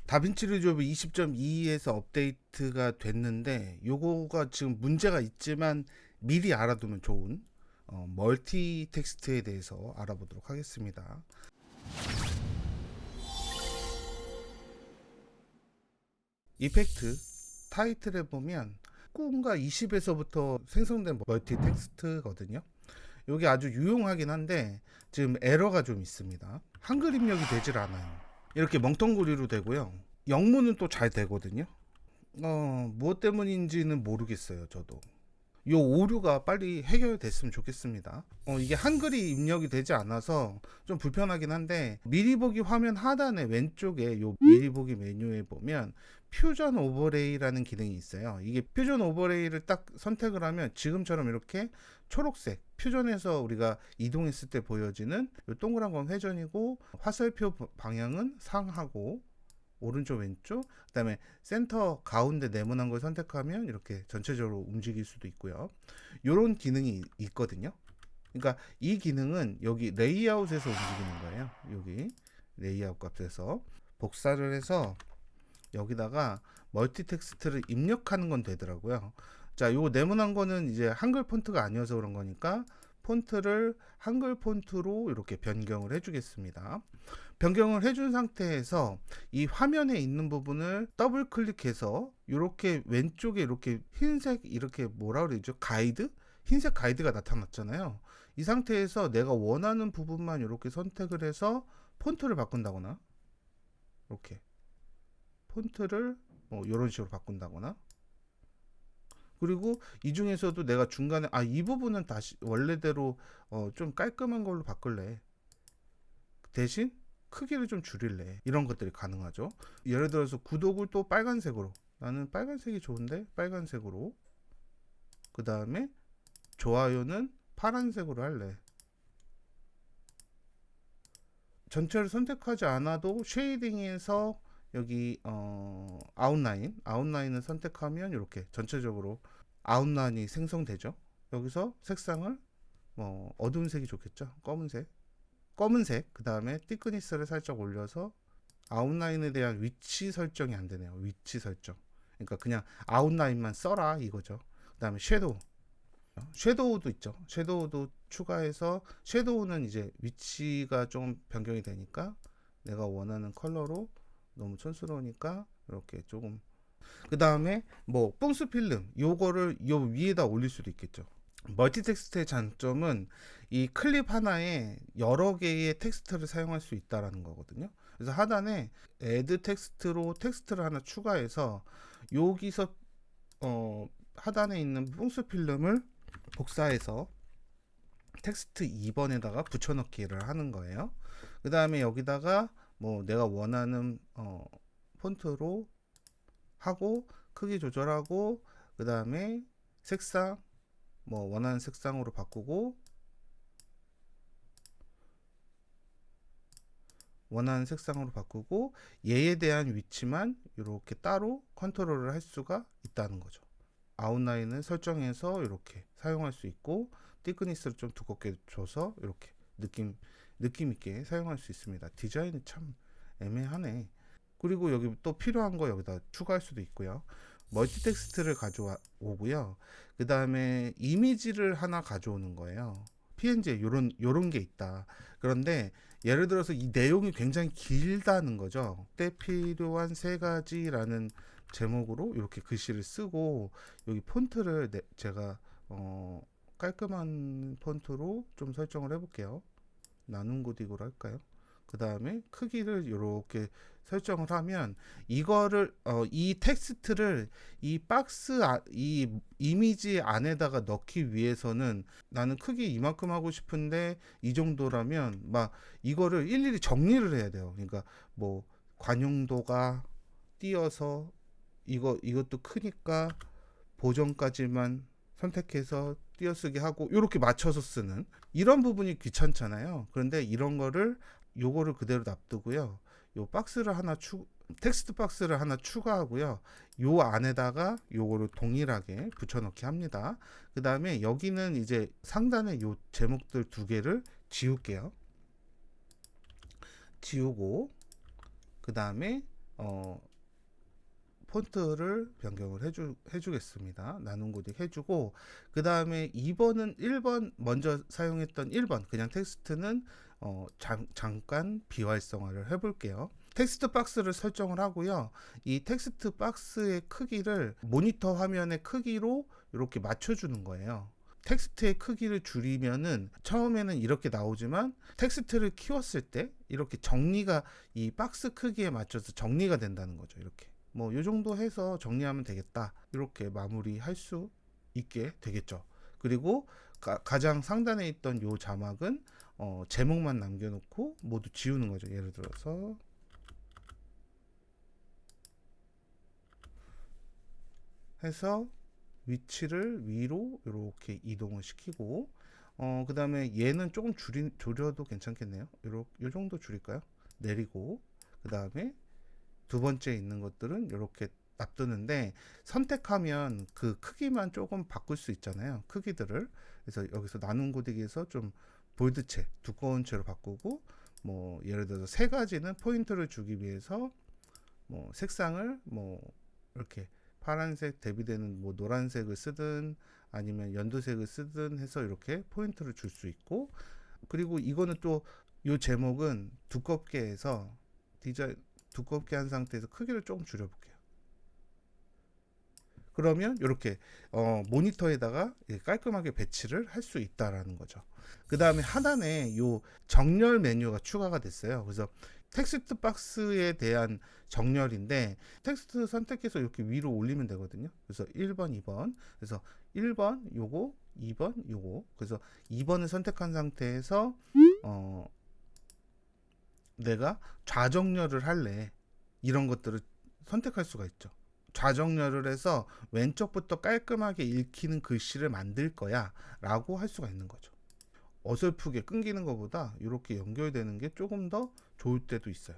다빈치 리졸브 20.2에서 업데이트가 됐는데 요거가 지금 문제가 있지만 미리 알아두면 좋은 멀티 텍스트에 대해서 알아보도록 하겠습니다. 이펙트 타이틀에 보면 19가 20에서부터 생성된 멀티 텍스트거든요. 이게 아주 유용하긴 한데 지금 에러가 좀 있습니다. 한글 입력이 되질 않아요. 이렇게 멍텅구리로 되고요. 영문은 또 잘 되거든요. 무엇 때문인지는 모르겠어요, 저도. 요 오류가 빨리 해결됐으면 좋겠습니다. 이게 한글이 입력이 되지 않아서 좀 불편하긴 한데, 미리 보기 화면 하단에 왼쪽에 요 미리 보기 메뉴에 보면 퓨전 오버레이라는 기능이 있어요. 이게 퓨전 오버레이를 딱 선택을 하면 지금처럼 이렇게 초록색, 퓨전에서 우리가 이동했을 때 보여지는 요 동그란 건 회전이고, 화살표 방향은 상하고 오른쪽 왼쪽, 그 다음에 센터 가운데 네모난 걸 선택하면 이렇게 전체적으로 움직일 수도 있고요. 이런 기능이 있거든요. 그러니까 이 기능은 여기 레이아웃에서 움직이는 거예요. 여기 레이아웃 값에서 복사를 해서 여기다가 멀티 텍스트를 입력하는 건 되더라고요. 자, 요 네모난 거는 이제 한글 폰트가 아니어서 그런 거니까 폰트를 한글 폰트로 이렇게 변경을 해주겠습니다. 변경을 해준 상태에서 이 화면에 있는 부분을 더블 클릭해서 이렇게 왼쪽에 이렇게 흰색 이렇게 뭐라 그러죠? 가이드? 흰색 가이드가 나타났잖아요. 이 상태에서 내가 원하는 부분만 이렇게 선택을 해서 폰트를 바꾼다거나 이렇게 폰트를 이런 식으로 바꾼다거나, 그리고 이 중에서도 내가 중간에 이 부분은 다시 원래대로 좀 깔끔한 걸로 바꿀래, 대신 크기를 좀 줄일래, 이런 것들이 가능하죠. 예를 들어서 구독을 또 빨간색으로, 나는 빨간색이 좋은데 빨간색으로, 그 다음에 좋아요는 파란색으로 할래. 전체를 선택하지 않아도 쉐이딩에서 여기 아웃라인을 선택하면 이렇게 전체적으로 아웃라인이 생성되죠. 여기서 색상을 어두운 색이 좋겠죠. 검은색, 그 다음에 티크니스를 살짝 올려서, 아웃라인에 대한 위치 설정이 안 되네요. 위치 설정. 그러니까 그냥 아웃라인만 써라 이거죠. 그 다음에 섀도우도 있죠. 섀도우도 추가해서, 섀도우는 이제 위치가 좀 변경이 되니까 내가 원하는 컬러로, 너무 촌스러우니까 이렇게 조금, 그 다음에 뽕스 필름 요거를 요 위에다 올릴 수도 있겠죠. 멀티 텍스트의 장점은 이 클립 하나에 여러 개의 텍스트를 사용할 수 있다라는 거거든요. 그래서 하단에 애드 텍스트로 텍스트를 하나 추가해서 여기서 하단에 있는 뽕스 필름을 복사해서 텍스트 2번에다가 붙여넣기를 하는 거예요. 그 다음에 여기다가 내가 원하는 폰트로 하고, 크기 조절하고, 그 다음에 색상 원하는 색상으로 바꾸고, 얘에 대한 위치만 이렇게 따로 컨트롤을 할 수가 있다는 거죠. 아웃라인을 설정해서 이렇게 사용할 수 있고, 티크니스를 좀 두껍게 줘서 이렇게 느낌 있게 사용할 수 있습니다. 디자인이 참 애매하네. 그리고 여기 또 필요한 거 여기다 추가할 수도 있고요. 멀티 텍스트를 가져오고요. 그 다음에 이미지를 하나 가져오는 거예요. PNG에 요런 게 있다. 그런데 예를 들어서 이 내용이 굉장히 길다는 거죠. 때 필요한 세 가지라는 제목으로 이렇게 글씨를 쓰고, 여기 폰트를 제가 깔끔한 폰트로 좀 설정을 해볼게요. 나눔 고딕으로 할까요? 그 다음에 크기를 이렇게 설정을 하면, 이거를 이 텍스트를 이 박스 이 이미지 안에다가 넣기 위해서는, 나는 크기 이만큼 하고 싶은데 이 정도라면 막 이거를 일일이 정리를 해야 돼요. 그러니까 관용도가 띄어서 이것도 크니까 보정까지만 선택해서 띄어쓰기 하고 이렇게 맞춰서 쓰는, 이런 부분이 귀찮잖아요. 그런데 이런 거를 요거를 그대로 놔두고요. 요 박스를 하나 텍스트 박스를 하나 추가하고요. 요 안에다가 요거를 동일하게 붙여넣기 합니다. 그 다음에 여기는 이제 상단에 요 제목들 두 개를 지울게요. 지우고, 그 다음에 폰트를 변경을 해주겠습니다. 나눔 코딩 해주고, 그 다음에 2번은 1번 먼저 사용했던 1번 그냥 텍스트는 잠깐 비활성화를 해볼게요. 텍스트 박스를 설정을 하고요. 이 텍스트 박스의 크기를 모니터 화면의 크기로 이렇게 맞춰주는 거예요. 텍스트의 크기를 줄이면은 처음에는 이렇게 나오지만 텍스트를 키웠을 때 이렇게 정리가 이 박스 크기에 맞춰서 정리가 된다는 거죠. 이렇게 뭐 요 정도 해서 정리하면 되겠다, 이렇게 마무리할 수 있게 되겠죠. 그리고 가장 상단에 있던 요 자막은 제목만 남겨놓고 모두 지우는 거죠. 예를 들어서 해서 위치를 위로 이렇게 이동을 시키고, 그 다음에 얘는 조금 줄여도 괜찮겠네요. 요 정도 줄일까요? 내리고, 그 다음에 두 번째 있는 것들은 이렇게 놔두는데, 선택하면 그 크기만 조금 바꿀 수 있잖아요. 크기들을. 그래서 여기서 나눔 코딩에서 좀 볼드체, 두꺼운 채로 바꾸고, 뭐 예를 들어서 세 가지는 포인트를 주기 위해서 뭐 색상을 뭐 이렇게 파란색 대비되는 뭐 노란색을 쓰든 아니면 연두색을 쓰든 해서 이렇게 포인트를 줄 수 있고, 그리고 이거는 또 요 제목은 두껍게 해서 두껍게 한 상태에서 크기를 조금 줄여볼게요. 그러면 이렇게 모니터에다가 깔끔하게 배치를 할 수 있다라는 거죠. 그 다음에 하단에 요 정렬 메뉴가 추가가 됐어요. 그래서 텍스트 박스에 대한 정렬인데, 텍스트 선택해서 이렇게 위로 올리면 되거든요. 그래서 1번, 2번. 그래서 1번 요거, 2번 요거. 그래서 2번을 선택한 상태에서 내가 좌정렬을 할래, 이런 것들을 선택할 수가 있죠. 좌정렬을 해서 왼쪽부터 깔끔하게 읽히는 글씨를 만들 거야 라고 할 수가 있는 거죠. 어설프게 끊기는 것보다 이렇게 연결되는 게 조금 더 좋을 때도 있어요.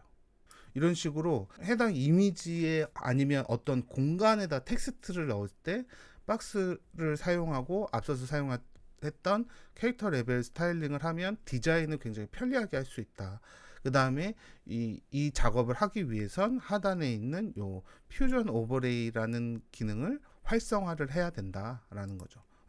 이런 식으로 해당 이미지에 아니면 어떤 공간에다 텍스트를 넣을 때 박스를 사용하고 앞서서 사용했던 캐릭터 레벨 스타일링을 하면 디자인을 굉장히 편리하게 할 수 있다. 그 다음에 이 작업을 하기 위해선 하단에 있는 요 퓨전 오버레이라는 기능을 활성화를 해야 된다라는 거죠.